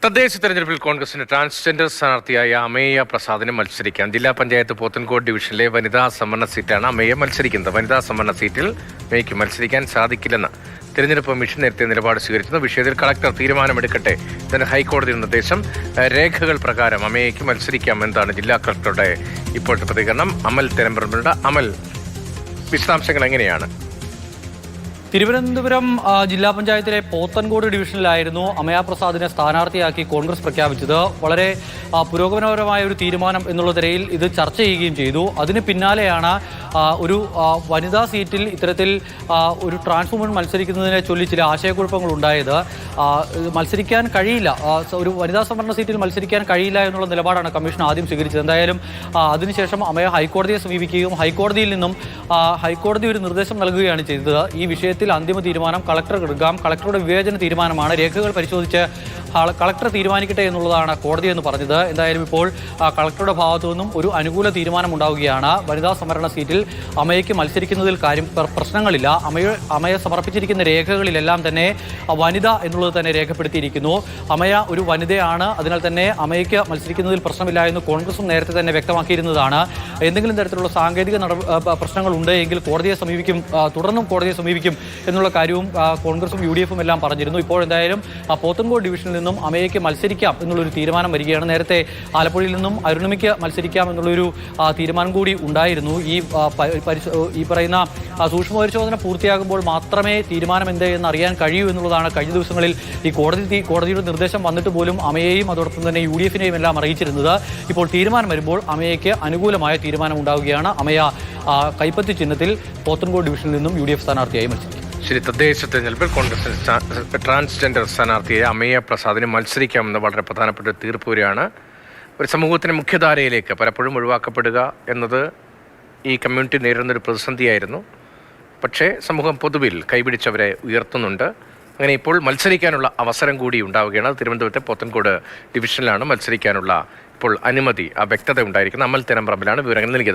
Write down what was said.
തദ്ദേശ തെരഞ്ഞെടുപ്പിൽ കോൺഗ്രസിന്റെ ട്രാൻസ്ജെൻഡർ സ്ഥാനാർത്ഥിയായ അമേയ പ്രസാദിന് മത്സരിക്കാൻ ജില്ലാ പഞ്ചായത്ത് പോത്തൻകോട് ഡിവിഷനിലെ വനിതാ സംവരണ സീറ്റാണ് അമേയ മത്സരിക്കുന്നത്. വനിതാ സംവരണ സീറ്റിൽ മേയ്ക്ക് മത്സരിക്കാൻ സാധിക്കില്ലെന്ന് തെരഞ്ഞെടുപ്പ് കമ്മീഷൻ നേരത്തെ നിലപാട് സ്വീകരിച്ചിരുന്നു. വിഷയത്തിൽ കളക്ടർ തീരുമാനമെടുക്കട്ടെ. ഇതിന് ഹൈക്കോടതി നിർദ്ദേശം. രേഖകൾ പ്രകാരം അമേയയ്ക്ക് മത്സരിക്കാം എന്നതാണ് ജില്ലാ കളക്ടറുടെ ഇപ്പോഴത്തെ പ്രതികരണം. അമൽ തെരമ്പറമ്പുണ്ട്. അമൽ, വിശദാംശങ്ങൾ എങ്ങനെയാണ്? തിരുവനന്തപുരം ജില്ലാ പഞ്ചായത്തിലെ പോത്തൻകോട് ഡിവിഷനിലായിരുന്നു അമയ പ്രസാദിനെ സ്ഥാനാർത്ഥിയാക്കി കോൺഗ്രസ് പ്രഖ്യാപിച്ചത്. വളരെ പുരോഗമനപരമായ ഒരു തീരുമാനം എന്നുള്ള നിലയിൽ ഇത് ചർച്ച ചെയ്യുകയും ചെയ്തു. അതിന് പിന്നാലെയാണ് ഒരു വനിതാ സീറ്റിൽ ഇത്തരത്തിൽ ഒരു ട്രാൻസ് വുമൺ മത്സരിക്കുന്നതിനെ ചൊല്ലി ചില ആശയക്കുഴപ്പങ്ങൾ ഉണ്ടായത്. മത്സരിക്കാൻ കഴിയില്ല, ഒരു വനിതാ സംവരണ സീറ്റിൽ മത്സരിക്കാൻ കഴിയില്ല എന്നുള്ള നിലപാടാണ് കമ്മീഷൻ ആദ്യം സ്വീകരിച്ചത്. എന്തായാലും അതിനുശേഷം അമയ ഹൈക്കോടതിയെ സമീപിക്കുകയും ഹൈക്കോടതിയിൽ നിന്നും ഹൈക്കോടതി ഒരു നിർദ്ദേശം നൽകുകയാണ് ചെയ്തത്. ഈ വിഷയത്തിൽ അന്തിമ തീരുമാനം കളക്ടർ എടുക്കാം. കളക്ടറുടെ വിവേചന തീരുമാനമാണ്. രേഖകൾ പരിശോധിച്ച് കളക്ടർ തീരുമാനിക്കട്ടെ എന്നുള്ളതാണ് കോടതി എന്ന് പറഞ്ഞത്. എന്തായാലും ഇപ്പോൾ കളക്ടറുടെ ഭാഗത്തു നിന്നും ഒരു അനുകൂല തീരുമാനം ഉണ്ടാവുകയാണ്. വനിതാ സംവരണ സീറ്റിൽ അമയയ്ക്ക് മത്സരിക്കുന്നതിൽ പ്രശ്നങ്ങളില്ല. അമയ സമർപ്പിച്ചിരിക്കുന്ന രേഖകളിലെല്ലാം തന്നെ വനിത എന്നുള്ളത് തന്നെ രേഖപ്പെടുത്തിയിരിക്കുന്നു. അമയ ഒരു വനിതയാണ്, അതിനാൽ തന്നെ അമയയ്ക്ക് മത്സരിക്കുന്നതിൽ പ്രശ്നമില്ല എന്ന് കോൺഗ്രസും നേരത്തെ തന്നെ വ്യക്തമാക്കിയിരുന്നതാണ്. എന്തെങ്കിലും തരത്തിലുള്ള സാങ്കേതിക പ്രശ്നങ്ങൾ ഉണ്ട് എങ്കിൽ കോടതിയെ സമീപിക്കും, തുടർന്നും കോടതിയെ സമീപിക്കും എന്നുള്ള കാര്യവും കോൺഗ്രസും UDF എല്ലാം പറഞ്ഞിരുന്നു. ഇപ്പോൾ എന്തായാലും പോത്തൻകോട് ഡിവിഷനിൽ നിന്നും അമയയ്ക്ക് മത്സരിക്കാം എന്നുള്ളൊരു തീരുമാനം വരികയാണ്. നേരത്തെ ആലപ്പുഴയിൽ നിന്നും അരുണിമയ്ക്ക് മത്സരിക്കാം എന്നുള്ളൊരു തീരുമാനം കൂടി ഉണ്ടായിരുന്നു. ഈ പറയുന്ന സൂക്ഷ്മ പരിശോധന പൂർത്തിയാകുമ്പോൾ മാത്രമേ തീരുമാനം എന്ത് എന്ന് അറിയാൻ കഴിയൂ എന്നുള്ളതാണ് കഴിഞ്ഞ ദിവസങ്ങളിൽ ഈ കോടതിയുടെ നിർദ്ദേശം വന്നിട്ട് പോലും അമയെയും അതോടൊപ്പം തന്നെ UDF എല്ലാം അറിയിച്ചിരുന്നത്. ഇപ്പോൾ തീരുമാനം വരുമ്പോൾ അമയയ്ക്ക് അനുകൂലമായ തീരുമാനം ഉണ്ടാവുകയാണ്. അമയ കൈപ്പത്തി ചിഹ്നത്തിൽ പോത്തൻകോട് ഡിവിഷനിൽ നിന്നും UDF സ്ഥാനാർത്ഥിയായി മത്സരിക്കും. ശരി, തദ്ദേശ തെരഞ്ഞെടുപ്പിൽ കോൺഗ്രസ് ട്രാൻസ്ജെൻഡർ സ്ഥാനാർത്ഥിയായ അമേയ പ്രസാദിന് മത്സരിക്കാമെന്ന വളരെ പ്രധാനപ്പെട്ട തീർപ്പ് വരികയാണ്. ഒരു സമൂഹത്തിൻ്റെ മുഖ്യധാരയിലേക്ക് പലപ്പോഴും ഒഴിവാക്കപ്പെടുക എന്നത് ഈ കമ്മ്യൂണിറ്റി നേരിടുന്നൊരു പ്രതിസന്ധിയായിരുന്നു. പക്ഷേ സമൂഹം പൊതുവിൽ കൈപിടിച്ചവരെ ഉയർത്തുന്നുണ്ട്. അങ്ങനെ ഇപ്പോൾ മത്സരിക്കാനുള്ള അവസരം കൂടി ഉണ്ടാവുകയാണ്. തിരുവനന്തപുരത്തെ പോത്തൻകോട് ഡിവിഷനിലാണ് മത്സരിക്കാനുള്ള ഇപ്പോൾ അനുമതി, വ്യക്തത ഉണ്ടായിരിക്കുന്നത്. അമൽ തെരമ്പറമ്പിലാണ് വിവരങ്ങൾ നൽകിയത്.